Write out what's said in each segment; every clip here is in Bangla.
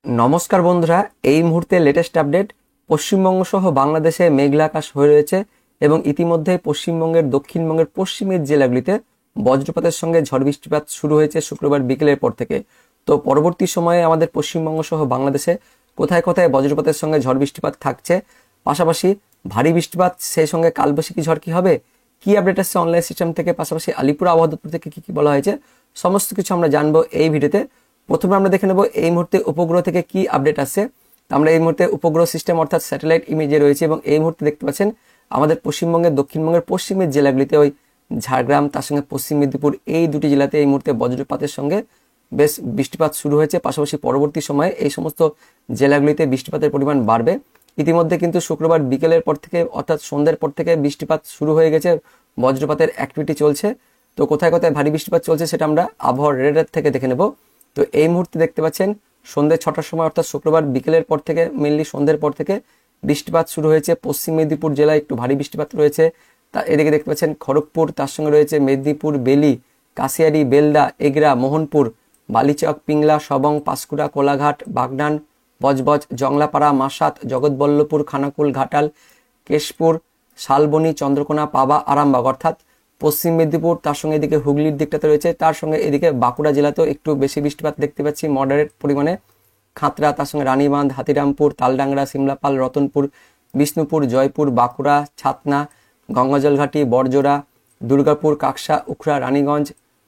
নমস্কার বন্ধুরা, এই মুহূর্তে লেটেস্ট আপডেট। পশ্চিমবঙ্গ সহ বাংলাদেশে মেঘলা আকাশ হয়ে রয়েছে এবং ইতিমধ্যে পশ্চিমবঙ্গের দক্ষিণবঙ্গের পশ্চিমের জেলাগুলিতে বজ্রপাতের সঙ্গে ঝড় বৃষ্টিপাত শুরু হয়েছে শুক্রবার বিকেলের পর থেকে। তো পরবর্তী সময়ে আমাদের পশ্চিমবঙ্গ সহ বাংলাদেশে কোথায় কোথায় বজ্রপাতের সঙ্গে ঝড় বৃষ্টিপাত থাকছে, পাশাপাশি ভারী বৃষ্টিপাত, সেই সঙ্গে কালবৈশাখী ঝড় কি হবে, কি আপডেট আসছে অনলাইন সিস্টেম থেকে, পাশাপাশি আলিপুর আবহাওয়া দপ্তর থেকে কি কি বলা হয়েছে, সমস্ত কিছু আমরা জানবো এই ভিডিওতে। প্রথমে আমরা দেখে নেব এই মুহূর্তে উপগ্রহ থেকে কি আপডেট আসছে। আমরা এই মুহূর্তে উপগ্রহ সিস্টেম অর্থাৎ স্যাটেলাইট ইমেজে রয়েছে এবং এই মুহূর্তে দেখতে পাচ্ছেন আমাদের পশ্চিমবঙ্গের দক্ষিণবঙ্গের পশ্চিমের জেলাগুলিতে ওই ঝাড়গ্রাম, তার সঙ্গে পশ্চিম মেদিনীপুর, এই দুটি জেলাতে এই মুহূর্তে বজ্রপাতের সঙ্গে বেশ বৃষ্টিপাত শুরু হয়েছে। পাশাপাশি পরবর্তী সময়ে এই সমস্ত জেলাগুলিতে বৃষ্টিপাতের পরিমাণ বাড়বে। ইতিমধ্যে কিন্তু শুক্রবার বিকেলের পর থেকে অর্থাৎ সন্ধ্যের পর থেকে বৃষ্টিপাত শুরু হয়ে গেছে, বজ্রপাতের অ্যাক্টিভিটি চলছে। তো কোথায় কোথায় ভারী বৃষ্টিপাত চলছে সেটা আমরা আবহাওয়ার রেডার থেকে দেখে নেব। তো এই মুহূর্তে দেখতে পাচ্ছেন সন্ধ্যে 6টার সময় অর্থাৎ শুক্রবার বিকেলের পর থেকে মেনলি সন্ধ্যের পর থেকে বৃষ্টিপাত শুরু হয়েছে। পশ্চিম মেদিনীপুর জেলায় একটু ভারী বৃষ্টিপাত রয়েছে। তা এদিকে দেখতে পাচ্ছেন খড়গপুর, তার সঙ্গে রয়েছে মেদিনীপুর, বেলি, কাশিয়াড়ি, বেলদা, এগরা, মোহনপুর, বালিচক, পিংলা, সবং, পাঁশকুড়া, কোলাঘাট, বাগনান, বজবজ, জংলাপাড়া, মাসাত, জগৎবল্লভপুর, খানাকুল, ঘাটাল, কেশপুর, শালবনী, চন্দ্রকোনা, পাবা, আরামবাগ অর্থাৎ পশ্চিম মেদিনীপুর, তার সঙ্গে এদিকে হুগলির দিকটাতে রয়েছে, তার সঙ্গে এদিকে বাঁকুড়া জেলাতেও একটু বেশি বৃষ্টিপাত দেখতে পাচ্ছি মডারেট পরিমাণে। খাতড়া, তার সঙ্গে রানীবাঁধ, হাতিরামপুর, তালডাংরা, সিমলাপাল, রতনপুর, বিষ্ণুপুর, জয়পুর, বাঁকুড়া, ছাতনা, গঙ্গাজলঘাটি, বড়জোড়া, দুর্গাপুর, কাকসা, উখড়া, রানীগঞ্জ,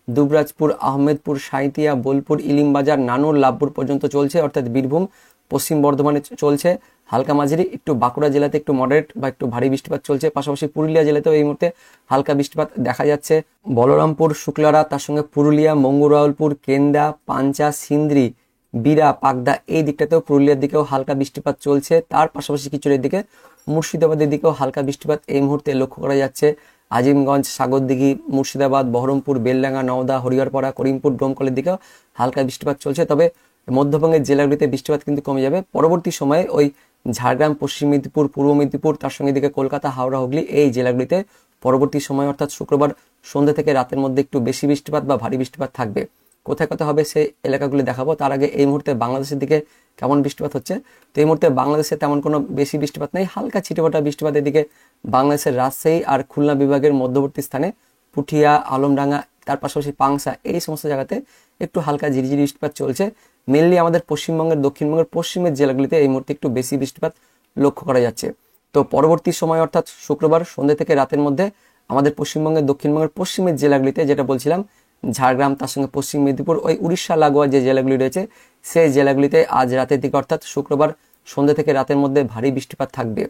দুবরাজপুর, আহমেদপুর, সাঁইতিয়া, বোলপুর, ইলিমবাজার, নানুর, লাভপুর পর্যন্ত চলছে অর্থাৎ বীরভূম, পশ্চিম বর্ধমানে চলছে হালকা মাঝারি, একটু বাঁকুড়া জেলাতে একটু মডারেট বা একটু ভারী বৃষ্টিপাত চলছে। পাশাপাশি পুরুলিয়া জেলাতেও এই মুহূর্তে হালকা বৃষ্টিপাত দেখা যাচ্ছে। বলরামপুর, শুক্লারা, তার সঙ্গে পুরুলিয়া, মঙ্গরাউলপুর, কেন্দা, পাঞ্চা, সিন্দ্রি, বিরা, পাকদা, এই দিকটাতেও পুরুলিয়ার দিকেও হালকা বৃষ্টিপাত চলছে। তার পাশাপাশি কিছুর দিকে মুর্শিদাবাদের দিকেও হালকা বৃষ্টিপাত এই মুহূর্তে লক্ষ্য করা যাচ্ছে। আজিমগঞ্জ, সাগরদিঘি, মুর্শিদাবাদ, বহরমপুর, বেলডাঙ্গা, নওদা, হরিহরপাড়া, করিমপুর, ডোমকলের দিকেও হালকা বৃষ্টিপাত চলছে। তবে মধ্যবঙ্গের জেলাগুলিতে বৃষ্টিপাত কিন্তু কমে যাবে পরবর্তী সময়ে। ওই ঝাড়গ্রাম, পশ্চিম মেদিনীপুর, পূর্ব মেদিনীপুর, তার সঙ্গে দিকে কলকাতা, হাওড়া, হুগলি, এই জেলাগুলিতে পরবর্তী সময় অর্থাৎ শুক্রবার সন্ধ্যা থেকে রাতের মধ্যে একটু বেশি বৃষ্টিপাত বা ভারী বৃষ্টিপাত থাকবে। কোথায় কোথায় হবে সেই এলাকাগুলি দেখাবো। তার আগে এই মুহূর্তে বাংলাদেশের দিকে কেমন বৃষ্টিপাত হচ্ছে। তো এই মুহূর্তে বাংলাদেশে তেমন কোনো বেশি বৃষ্টিপাত নেই, হালকা ছিটেফোঁটা বৃষ্টিপাতের দিকে বাংলাদেশের রাজশাহী আর খুলনা বিভাগের মধ্যবর্তী স্থানে পুঠিয়া, আলমডাঙ্গা, তার পাশাপাশি পাংশা, এই সমস্ত জায়গাতে একটু হালকা ঝিরিঝিরি বৃষ্টিপাত চলছে। মেনলি আমাদের পশ্চিমবঙ্গের দক্ষিণবঙ্গের পশ্চিমের জেলাগুলিতে এই মুহূর্তে একটু বেশি বৃষ্টিপাত লক্ষ্য করা যাচ্ছে। তো পরবর্তী সময় অর্থাৎ শুক্রবার সন্ধ্যা থেকে রাতের মধ্যে আমাদের পশ্চিমবঙ্গের দক্ষিণবঙ্গের পশ্চিমের জেলাগুলিতে, যেটা বলছিলাম ঝাড়গ্রাম, তার সঙ্গে পশ্চিম মেদিনীপুর, ওই উড়িষ্যা লাগোয়া যে জেলাগুলি রয়েছে সেই জেলাগুলিতে আজ রাতের দিকে অর্থাৎ শুক্রবার সন্ধ্যা থেকে রাতের মধ্যে ভারী বৃষ্টিপাত থাকবে।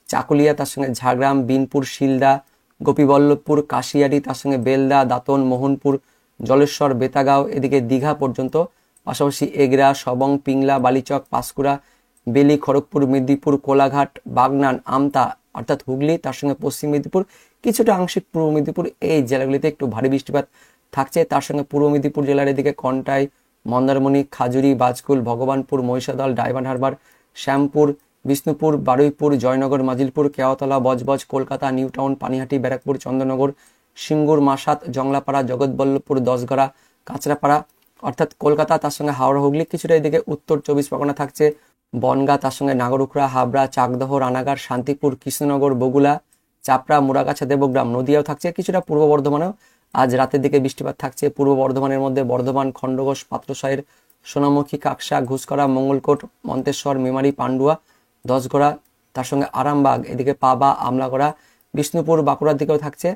চাকুলিয়া, তার সঙ্গে ঝাড়গ্রাম, বিনপুর, শিলদা, গোপীবল্লভপুর, কাশিয়াড়ি, তার সঙ্গে বেলদা, দাঁতন, মোহনপুর, জলেশ্বর, বেতাগাঁও, এদিকে দীঘা পর্যন্ত, পাশাপাশি এগরা, সবং, পিংলা, বালিচক, পাঁশকুড়া, বেলি, খড়গপুর, মেদিনীপুর, কোলাঘাট, বাগনান, আমতা অর্থাৎ হুগলি, তার সঙ্গে পশ্চিম মেদিনীপুর, কিছুটা আংশিক পূর্ব মেদিনীপুর, এই জেলাগুলিতে একটু ভারী বৃষ্টিপাত থাকছে। তার সঙ্গে পূর্ব মেদিনীপুর জেলার এদিকে কন্টাই, মন্দারমণি, খাজুরি, বাজকুল, ভগবানপুর, মহিষাদল, ডায়মন্ড হারবার, শ্যামপুর, বিষ্ণুপুর, বারুইপুর, জয়নগর, মাজিলপুর, কেওয়াতলা, বজবজ, কলকাতা, নিউ টাউন, পানিহাটি, ব্যারাকপুর, চন্দননগর, সিঙ্গুর, মাসাত, জংলাপাড়া, জগৎবল্লভপুর, দশগড়া, কাঁচরাপাড়া অর্থাৎ কলকাতা, তার সঙ্গে হাওড়া, হুগলি, কিছুটা এদিকে উত্তর 24 পরগনা থাকছে। বনগাঁ, তার সঙ্গে নাগরুখড়া, হাবড়া, চাকদহ, রানাঘাট, শান্তিপুর, কৃষ্ণনগর, বগুলা, চাপড়া, মুরাগাছা, দেবগ্রাম, নদিয়াও থাকছে। কিছুটা পূর্ব বর্ধমানেও আজ রাতের দিকে বৃষ্টিপাত থাকছে। পূর্ব বর্ধমানের মধ্যে বর্ধমান, খণ্ডঘোষ, পাত্রসাহের, সোনামুখী, কাকসা, ঘুষকরা, মঙ্গলকোট, মন্তেশ্বর, মেমারি, পান্ডুয়া, দশগড়া, তার সঙ্গে আরামবাগ, এদিকে পাবা, আমলাগড়া, বিষ্ণুপুর, বাঁকুড়ার দিকেও থাকছে।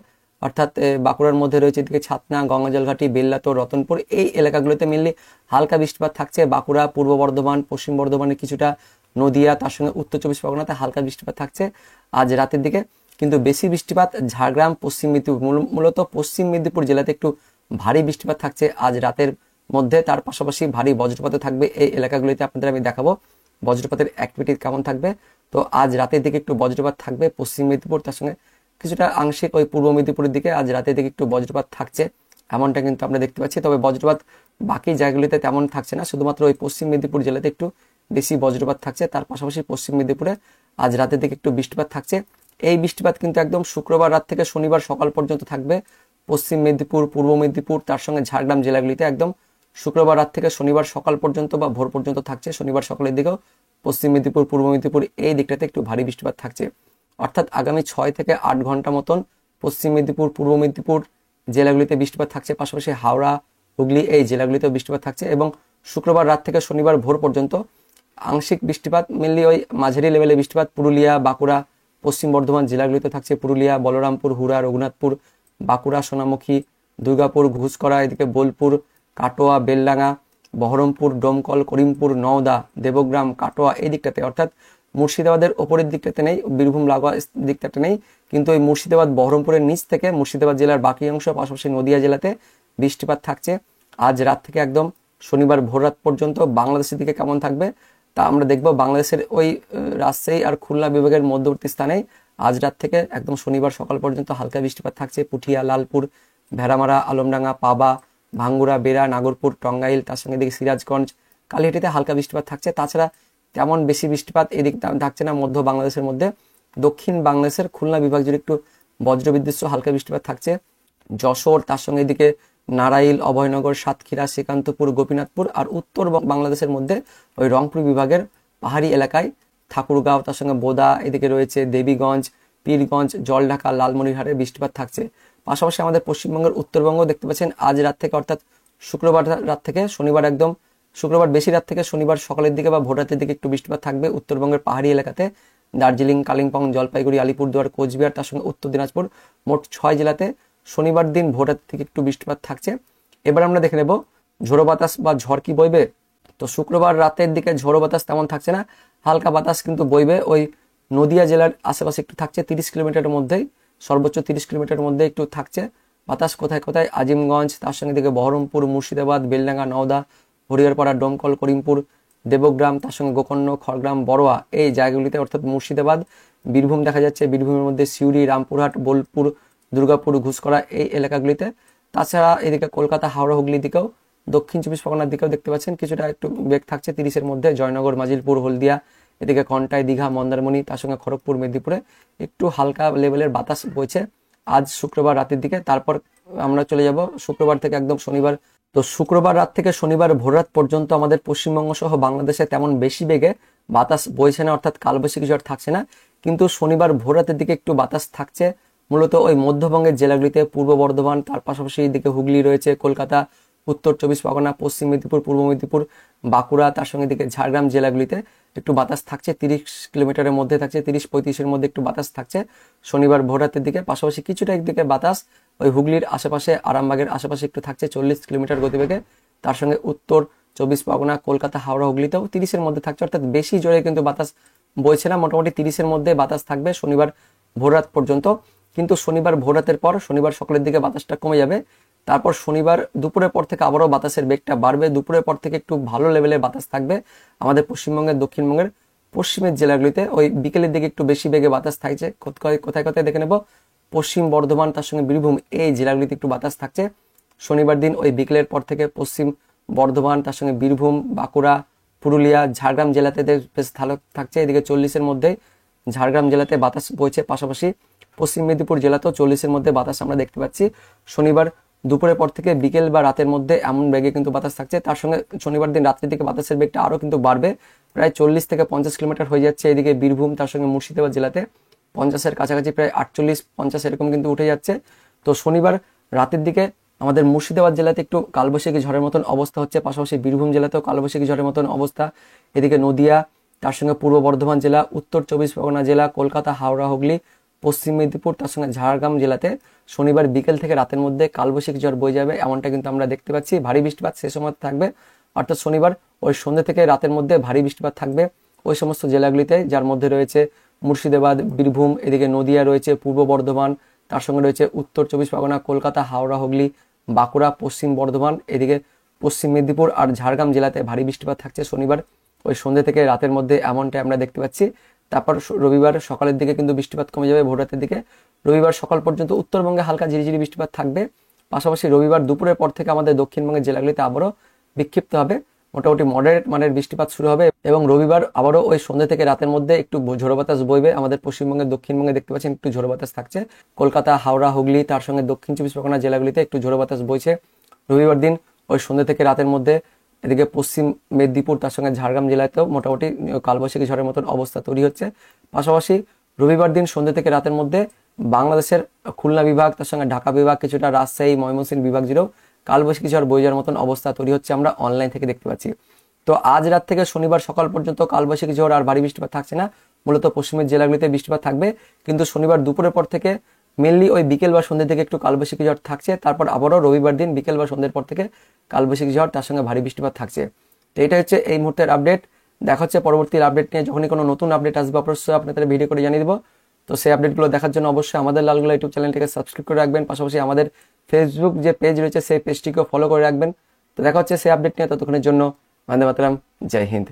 অর্থাৎ বাঁকুড়ার মধ্যে রয়েছে এদিকে ছাতনা, গঙ্গাজলঘাটি, বেল্লাতোর, রতনপুর, এই এলাকাগুলোতে মেনলি হালকা বৃষ্টিপাত থাকছে। বাঁকুড়া, পূর্ব বর্ধমান, পশ্চিম বর্ধমানে কিছুটা, নদিয়া, তার সঙ্গে উত্তর 24 পরগনাতে হালকা বৃষ্টিপাত থাকছে আজ রাতের দিকে। কিন্তু বেশি বৃষ্টিপাত ঝাড়গ্রাম, পশ্চিম মেদিনীপুর, মূলত পশ্চিম মেদিনীপুর জেলাতে একটু ভারী বৃষ্টিপাত থাকছে আজ রাতের মধ্যে। তার পাশাপাশি ভারী বজ্রপাত থাকবে এই এলাকাগুলিতে। আপনাদের আমি দেখাবো বজ্রপাতের অ্যাক্টিভিটি কেমন থাকবে। তো আজ রাতের দিকে একটু বজ্রপাত থাকবে পশ্চিম মেদিনীপুর, তার সঙ্গে কিছুটা আংশিক ওই পূর্ব মেদিনীপুরের দিকে আজ রাতের দিকে একটু বজ্রপাত থাকছে, এমনটা কিন্তু আমরা দেখতে পাচ্ছি। তবে বজ্রপাত বাকি জায়গাগুলিতে তেমন থাকছে না, শুধুমাত্র ওই পশ্চিম মেদিনীপুর জেলাতে একটু বেশি বজ্রপাত থাকছে। তার পাশাপাশি পশ্চিম মেদিনীপুরে আজ রাতের দিকে একটু বৃষ্টিপাত থাকছে। এই বৃষ্টিপাত কিন্তু একদম শুক্রবার রাত থেকে শনিবার সকাল পর্যন্ত থাকবে পশ্চিম মেদিনীপুর, পূর্ব মেদিনীপুর, তার সঙ্গে ঝাড়গ্রাম জেলাগুলিতে একদম শুক্রবার রাত থেকে শনিবার সকাল পর্যন্ত বা ভোর পর্যন্ত থাকছে। শনিবার সকালের দিকেও পশ্চিম মেদিনীপুর, পূর্ব মেদিনীপুর এই দিকটাতে একটু ভারী বৃষ্টিপাত থাকছে। অর্থাৎ আগামী 6 থেকে 8 ঘন্টা মতন পশ্চিম মেদিনীপুর, পূর্ব মেদিনীপুর জেলাগুলিতে বৃষ্টিপাত থাকছে। পাশাপাশি হাওড়া, হুগলি এই জেলাগুলিতেও বৃষ্টিপাত থাকছে। এবং শুক্রবার রাত থেকে শনিবার ভোর পর্যন্ত আংশিক বৃষ্টিপাত, মেনলি ওই মাঝারি লেভেলে বৃষ্টিপাত পুরুলিয়া, বাঁকুড়া, পশ্চিম বর্ধমান জেলাগুলিতে থাকছে। পুরুলিয়া, বলরামপুর, হুড়া, রঘুনাথপুর, বাঁকুড়া, সোনামুখী, দুর্গাপুর, ঘুষকরা, এদিকে বোলপুর, কাটোয়া, বেলডাঙ্গা, বহরমপুর, ডোমকল, করিমপুর, নওদা, দেবগ্রাম, কাটোয়া এই দিকটাতে, অর্থাৎ মুর্শিদাবাদের ওপরের দিকটাতে নেই, বীরভূম লাগোয়া দিকটাতে নেই, কিন্তু ওই মুর্শিদাবাদ বহরমপুরের নিচ থেকে মুর্শিদাবাদ জেলার বাকি অংশ, পাশাপাশি নদিয়া জেলাতে বৃষ্টিপাত থাকছে। আজ রাত থেকে একদম শনিবার ভোর রাত পর্যন্ত বাংলাদেশের দিকে কেমন থাকবে তা আমরা দেখব। বাংলাদেশের ওই রাজশাহী আর খুলনা বিভাগের মধ্যবর্তী স্থানে আজ রাত থেকে একদম শনিবার সকাল পর্যন্ত হালকা বৃষ্টিপাত থাকছে। পুঠিয়া, লালপুর, ভেড়ামারা, আলমডাঙ্গা, পাবা, ভাঙ্গুড়া, বেড়া, নাগরপুর, টঙ্গাইল, তার সঙ্গে দিকে সিরাজগঞ্জ, কালিহাটিতে হালকা বৃষ্টিপাত থাকছে। তাছাড়া তেমন বেশি বৃষ্টিপাত এদিক থাকছে না মধ্য বাংলাদেশের মধ্যে। দক্ষিণ বাংলাদেশের খুলনা বিভাগ জুড়ে একটু বজ্রবিদ্যুৎ সহ হালকা বৃষ্টিপাত থাকছে। যশোর, তার সঙ্গে এদিকে নারাইল, অভয়নগর, সাতক্ষীরা, শ্রীকান্তপুর, গোপীনাথপুর আর উত্তর বাংলাদেশের মধ্যে ওই রংপুর বিভাগের পাহাড়ি এলাকায় ঠাকুরগাঁও, তার সঙ্গে বোদা, এদিকে রয়েছে দেবীগঞ্জ, পীরগঞ্জ, জলঢাকা, লালমনিরহাটে বৃষ্টিপাত থাকছে। পাশাপাশি আমাদের পশ্চিমবঙ্গের উত্তরবঙ্গ দেখতে পাচ্ছেন আজ রাত থেকে, অর্থাৎ শুক্রবার রাত থেকে শনিবার একদম শুক্রবার বেশি রাত থেকে শনিবার সকালের দিকে বা ভোর রাতের দিকে একটু বৃষ্টিপাত থাকবে উত্তরবঙ্গের পাহাড়ি এলাকাতে। দার্জিলিং, কালিম্পং, জলপাইগুড়ি, আলিপুরদুয়ার, কোচবিহার, তার সঙ্গে উত্তর দিনাজপুর, মোট 6 জেলাতে শনিবার দিন ভোর রাত থেকে একটু বৃষ্টিপাত থাকছে। এবার আমরা দেখে নেব ঝোড়ো বাতাস বা ঝড় কি বইবে। তো শুক্রবার রাতের দিকে ঝোড়ো বাতাস তেমন থাকছে না, হালকা বাতাস কিন্তু বইবে। ওই নদিয়া জেলার আশেপাশে একটু থাকছে, 30 কিলোমিটারের মধ্যেই, সর্বোচ্চ 30 কিলোমিটারের মধ্যে একটু থাকছে বাতাস। কোথায় কোথায় আজিমগঞ্জ, তার সঙ্গে দিকে বহরমপুর, মুর্শিদাবাদ, বেলডাঙ্গা, নওদা, হরিহরপাড়া, ডোমকল, করিমপুর, দেবগ্রাম, তার সঙ্গে গোকর্ণ, খড়গ্রাম, বড়োয়া এই জায়গাগুলিতে, অর্থাৎ মুর্শিদাবাদ, বীরভূম দেখা যাচ্ছে, বীরভূমের মধ্যে সিউড়ি, রামপুরহাট, বোলপুর, দুর্গাপুর, ঘুষকরা এই এলাকাগুলিতে। তাছাড়া এদিকে কলকাতা, হাওড়া, হুগলির দিকেও, দক্ষিণ 24 পরগনার দিকেও দেখতে পাচ্ছেন কিছুটা একটু বেগ থাকছে 30-এর মধ্যে। জয়নগর, মাজিলপুর, হলদিয়া, এদিকে কন্টাই, দীঘা, মন্দারমণি, তার সঙ্গে খড়গপুর, মেদিনীপুরে একটু হালকা লেভেলের বাতাস বইছে আজ শুক্রবার রাতের দিকে। তারপর আমরা চলে যাব শুক্রবার থেকে একদম শনিবার। তো শুক্রবার রাত থেকে শনিবার ভোর রাত পর্যন্ত আমাদের পশ্চিমবঙ্গ সহ বাংলাদেশে তেমন বেশি বেগে বাতাস বইছে না, অর্থাৎ কালবৈশাখী ঝড় থাকছে না। কিন্তু শনিবার ভোর রাতের দিকে একটু বাতাস থাকছে মূলত ওই মধ্যবঙ্গের জেলাগুলিতে, পূর্ব বর্ধমান, তার পাশাপাশি এদিকে হুগলি রয়েছে, কলকাতা, উত্তর 24 পরগনা, পশ্চিম মেদিনীপুর, পূর্ব মেদিনীপুর, বাঁকুড়া, তার সঙ্গে দিকে ঝাড়গ্রাম জেলাগুলিতে একটু বাতাস থাকছে। 30 কিলোমিটারের মধ্যে থাকছে, 30-35-এর মধ্যে একটু বাতাস থাকছে শনিবার ভোর রাতের দিকে। পাশাপাশি কিছুটা একদিকে বাতাস ওই হুগলির আশেপাশে, আরামবাগের আশেপাশে একটু থাকছে 40 কিলোমিটার গতিবেগে। তার সঙ্গে উত্তর 24 পরগনা, কলকাতা, হাওড়া, হুগলিতেও 30-এর মধ্যে থাকছে, অর্থাৎ বেশি জোরে কিন্তু বাতাস বইছে না, মোটামুটি 30-এর মধ্যে বাতাস থাকবে শনিবার ভোর রাত পর্যন্ত। কিন্তু শনিবার ভোর রাতের পর শনিবার সকালের দিকে বাতাসটা কমে যাবে। তারপর শনিবার দুপুরের পর থেকে আবারও বাতাসের বেগটা বাড়বে। দুপুরের পর থেকে একটু ভালো লেভেলের বাতাস থাকবে আমাদের পশ্চিমবঙ্গের, দক্ষিণবঙ্গের পশ্চিমের জেলাগুলিতে। ওই বিকেলের দিকে একটু বেশি বেগে বাতাস থাকছে। কোথায় কোথায় দেখে নেব, পশ্চিম বর্ধমান, তার সঙ্গে বীরভূম এই জেলাগুলিতে একটু বাতাস থাকছে শনিবার দিন। ওই বিকেলের পর থেকে পশ্চিম বর্ধমান, তার সঙ্গে বীরভূম, বাঁকুড়া, পুরুলিয়া, ঝাড়গ্রাম জেলাতে বেশ ভালো থাকছে। এদিকে 40-এর মধ্যে ঝাড়গ্রাম জেলাতে বাতাস বইছে। পাশাপাশি পশ্চিম মেদিনীপুর জেলাতেও 40-এর মধ্যে বাতাস আমরা দেখতে পাচ্ছি। শনিবার দুপুরের পর থেকে বিকেল বা রাতের মধ্যে এমন বেগে কিন্তু বাতাস থাকছে। তার সঙ্গে শনিবার দিন রাত্রির দিকে বাতাসের বেগটা আরও কিন্তু বাড়বে, প্রায় 40 থেকে 50 কিলোমিটার হয়ে যাচ্ছে। এদিকে বীরভূম, তার সঙ্গে মুর্শিদাবাদ জেলাতে 50-এর কাছাকাছি, প্রায় 48-50 এরকম কিন্তু উঠে যাচ্ছে। তো শনিবার রাতের দিকে আমাদের মুর্শিদাবাদ জেলাতে একটু কালবৈশাখী ঝড়ের মতন অবস্থা হচ্ছে। পাশাপাশি বীরভূম জেলাতেও কালবৈশাখী ঝড়ের মতন অবস্থা। এদিকে নদিয়া, তার সঙ্গে পূর্ব বর্ধমান জেলা, উত্তর 24 পরগনা জেলা, কলকাতা, হাওড়া, হুগলি, পশ্চিম মেদিনীপুর, তার সঙ্গে ঝাড়গ্রাম জেলাতে শনিবার বিকেল থেকে রাতের মধ্যে কালবৈশাখী ঝড় বয়ে যাবে, এমনটা কিন্তু আমরা দেখতে পাচ্ছি। ভারী বৃষ্টিপাত সে সময় থাকবে, অর্থাৎ শনিবার ওই সন্ধ্যে থেকে রাতের মধ্যে ভারী বৃষ্টিপাত থাকবে ওই সমস্ত জেলাগুলিতে, যার মধ্যে রয়েছে মুর্শিদাবাদ, বীরভূম, এদিকে নদিয়া রয়েছে, পূর্ব বর্ধমান, তার সঙ্গে রয়েছে উত্তর 24 পরগনা, কলকাতা, হাওড়া, হুগলি, বাঁকুড়া, পশ্চিম বর্ধমান, এদিকে পশ্চিম মেদিনীপুর আর ঝাড়গ্রাম জেলাতে ভারী বৃষ্টিপাত থাকছে শনিবার ওই সন্ধ্যে থেকে রাতের মধ্যে, এমনটাই আমরা দেখতে পাচ্ছি। তারপর রবিবার সকালের দিকে কিন্তু বৃষ্টিপাত কমে যাবে ভোর রাতের দিকে। রবিবার সকাল পর্যন্ত উত্তরবঙ্গে হালকা ঝিরিঝিরি বৃষ্টিপাত থাকবে। পাশাপাশি রবিবার দুপুরের পর থেকে আমাদের দক্ষিণবঙ্গের জেলাগুলিতে আবারও বিক্ষিপ্ত হবে, মোটামুটি মডারেট মানের বৃষ্টিপাত শুরু হবে। এবং রবিবার আবারও ওই সন্ধ্যে থেকে রাতের মধ্যে একটু ঝোড়ো বাতাস বইবে। আমাদের পশ্চিমবঙ্গের দক্ষিণবঙ্গে দেখতে পাচ্ছেন একটু ঝোড়ো বাতাস থাকছে। কলকাতা, হাওড়া, হুগলি, তার সঙ্গে দক্ষিণ 24 পরগনা জেলাগুলিতে একটু ঝোড়ো বাতাস বইছে। রবিবার দিন ওই সন্ধ্যে থেকে রাতের মধ্যে এদিকে পশ্চিম মেদিনীপুর তার সঙ্গে ঝাড়গ্রাম জেলাতেও মোটামুটি কালবৈশাখী ঝড়ের মতন অবস্থা তৈরি হচ্ছে। পাশাপাশি রবিবার দিন সন্ধ্যে থেকে রাতের মধ্যে বাংলাদেশের খুলনা বিভাগ তার সঙ্গে ঢাকা বিভাগ কিছুটা রাজশাহী ময়মনসিংহ বিভাগ জুড়েও কালবৈশাখী ঝড় বয়ে যাওয়ার মতন অবস্থা তৈরি হচ্ছে, আমরা অনলাইন থেকে দেখতে পাচ্ছি। তো আজ রাত থেকে শনিবার সকাল পর্যন্ত কালবৈশাখী ঝড় আর ভারী বৃষ্টিপাত থাকছে না, মূলত পশ্চিমের জেলাগুলিতে বৃষ্টিপাত থাকবে। কিন্তু শনিবার দুপুরের পর থেকে মেনলি ওই বিকেল বা সন্ধ্যের দিকে একটু কালবৈশাখী ঝড় থাকছে, তারপর আবারও রবিবার দিন বিকেল বা সন্ধ্যের পর থেকে কালবৈশাখী ঝড় তার সঙ্গে ভারী বৃষ্টিপাত থাকছে। তো এটা হচ্ছে এই মুহূর্তের আপডেট। দেখা হচ্ছে পরবর্তী আপডেট নিয়ে, যখনই কোনো নতুন আপডেট আসবে অবশ্যই আপনাদের ভিডিও করে জানিয়ে দেবো। তো সেই আপডেটগুলো দেখার জন্য অবশ্যই আমাদের লালগোলা ইউটিউব চ্যানেলটিকে সাবস্ক্রাইব করে রাখবেন, পাশাপাশি আমাদের ফেসবুক যে পেজ রয়েছে সেই পেজটিকেও ফলো করে রাখবেন। তো দেখা হচ্ছে সেই আপডেট নিয়ে, ততক্ষণের জন্য বন্দে মাতরম, জয় হিন্দ।